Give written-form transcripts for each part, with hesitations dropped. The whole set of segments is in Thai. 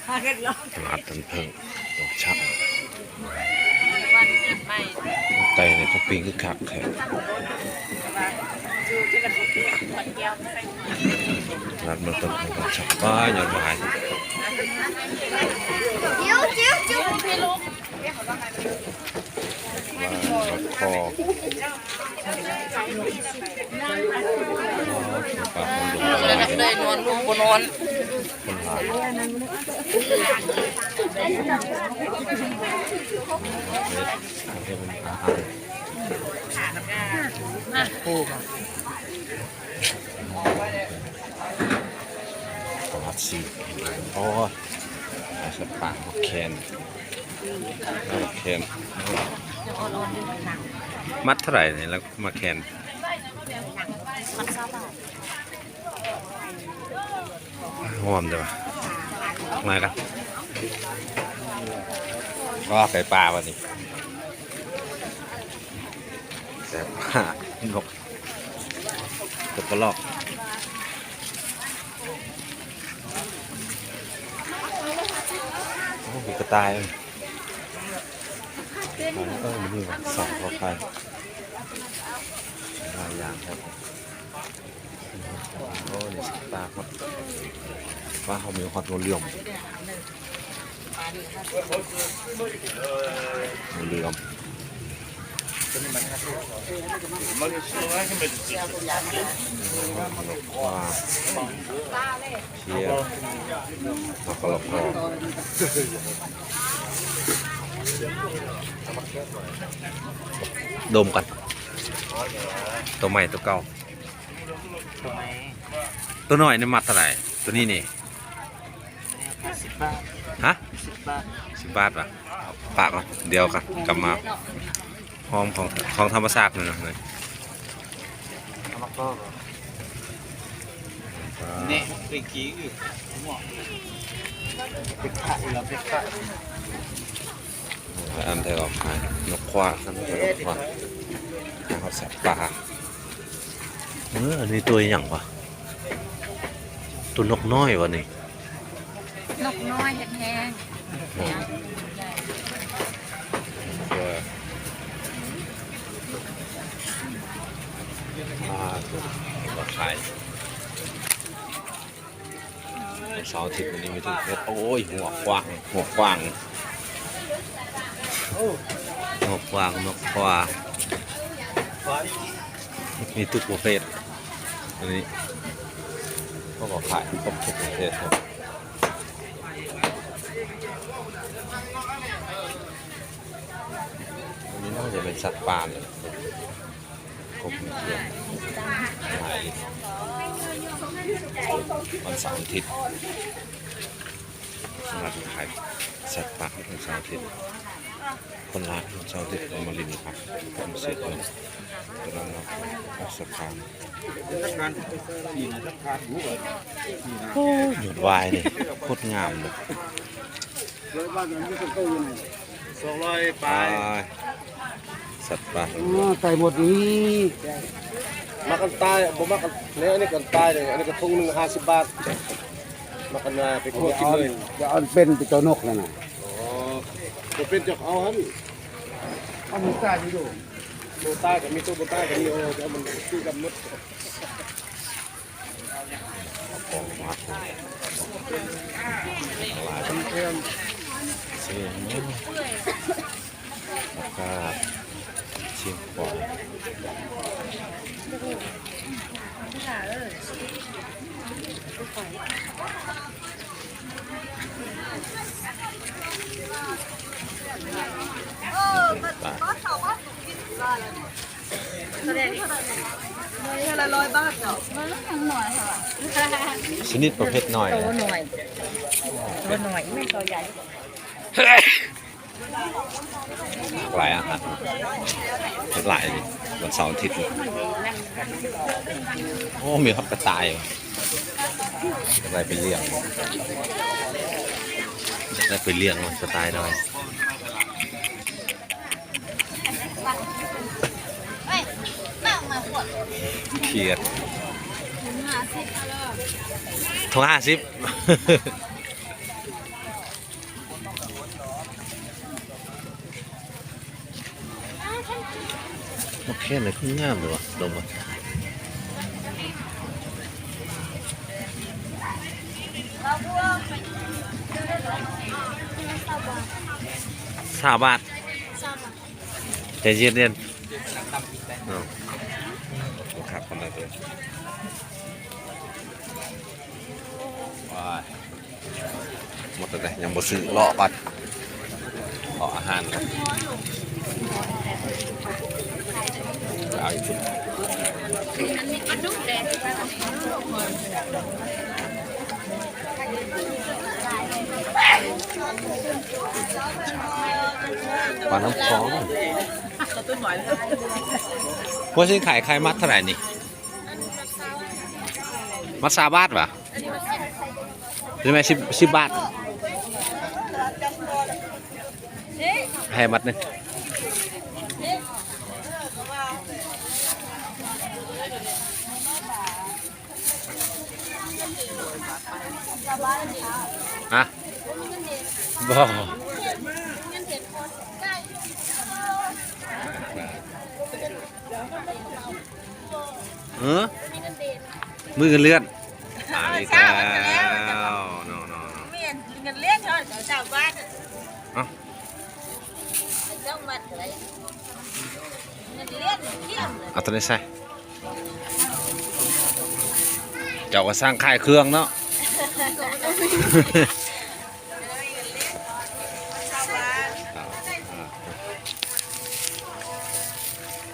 ตลาดตันเพิ่งดอกชักไก่ในท็อปปิ้งคือคักแท้ตลาดมันต้นดอกชักป้ายอดหวายคอปลาคนลุงได้นอนลูกบนนอนคนหลายเฮ็ดเป็นอาหารตลาดซีโอ้ยสัตว์ป่าแคนมัดเท่าไหร่เนี่ยแล้วมาแคนหอมจังวะมากันก็ไก่ปลาวันนี้แต่ปลานกตกกระรอกโอ้มีกระต่ายเลยมันนี่ว่าสั่งเขาใครหลายอย่างครับโอ้นี่สัตว์ป่าครับว่าเขามีความเหลื่อมว่าเชียร์มาก็ลอกดมกันตัวใหม่ตัวเก่าตัวน้อยนี่มัดเท่าไหร่ตัวนี้นี่ฮะ10 บาทป่ะปากเดียวกันกลับมาหอมของธรรมชาติเลยนะนี่ไปกี้อยู่ไปขายแล้วไปขายอันที่เราขายนกควาอันที่เราขายเขาสัตว์ป่าอันนี้ตัวอย่างวะตัวนกน้อยวะนี่นกน้อยเห็ดแห้งตัวขายเสาร์อาทิตย์วันนี้ไม่ถึงเพชรโอ้ยหัวกว้างนกความีทุกประเภทอันนี้ก็ขายทุกประเภทครับอันนี้น่าจะเป็นสัตว์ป่าเลยกบเขียนหายวันเสาร์อาทิตย์สำหรับขายสัตว์ป่าวันเสาร์อาทิตย์คนร้ายวันเสาร์อาทิตย์มาลินครับผมเสร็จเลยกำลังรับสะพานโอ้ยหยุดวายนี่โคตรงามเลย200 ไปสัตว์ป่าไก่หมดนี้มากันตายผมมากันเนี่ยอันนี้กันตายเลยอันนี้กระทงหนึ่ง50 บาทมากันมาไปคั่วกินเลยจะเอาเป็นไปเจ้านกแล้วนะจะเป็นจะเอาฮะนี่เอาหมูตายไปดูหมูตายกับมีตัวหมูตายกับมีจะมันคือกับมดของมาหลายเสียงนะครับเชียงขวาง100 บาทเนาะมันยังหน่อยค่ะชนิดประเภทหน่อยตัวหน่อยไม่ตัวใหญ่หลายอาหารหลายวันเสาร์อาทิตย์โอ้มีครับกระต่ายอะไรไปเลี้ยงได้ไปเลี้ยงมันกระต่ายหน่อยเขียดถุง50 มาแค่ไหนก็งามเลยวะลงมา3 บาทใจเย็นเย็นครับคนละตัวว้ายหมดเลยยังบ่ซื้อเลาะก่อนเลาะอาหารก่อนเอาอีกชุดปลาน้ำคลองพวกฉันขายใครมัดเท่าไหร่นี่มัด3 บาทป่ะใช่ไหม10 บาทให้มัดหนึงฮะบ่มือกันเลื่อนอีกแล้วโน่เมียนเงินเลี้ยงเขาชาวบ้าน เอ้า ต้องมาอะไรเงินเลี้ยงเที่ยง เอาตัวนี้ใส่เจ้าก็สร้างค่ายเครื่องเนาะ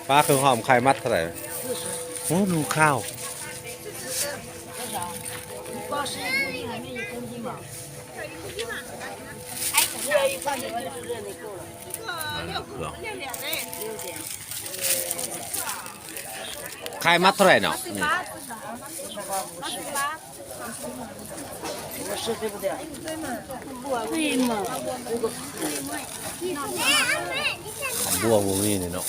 ป้าคือหอมไข่มัดเท่าไหร่โอ้ดูข้าวไข่มัดเท่าไหร่เนาะนี่บัวพวกนี้เนาะ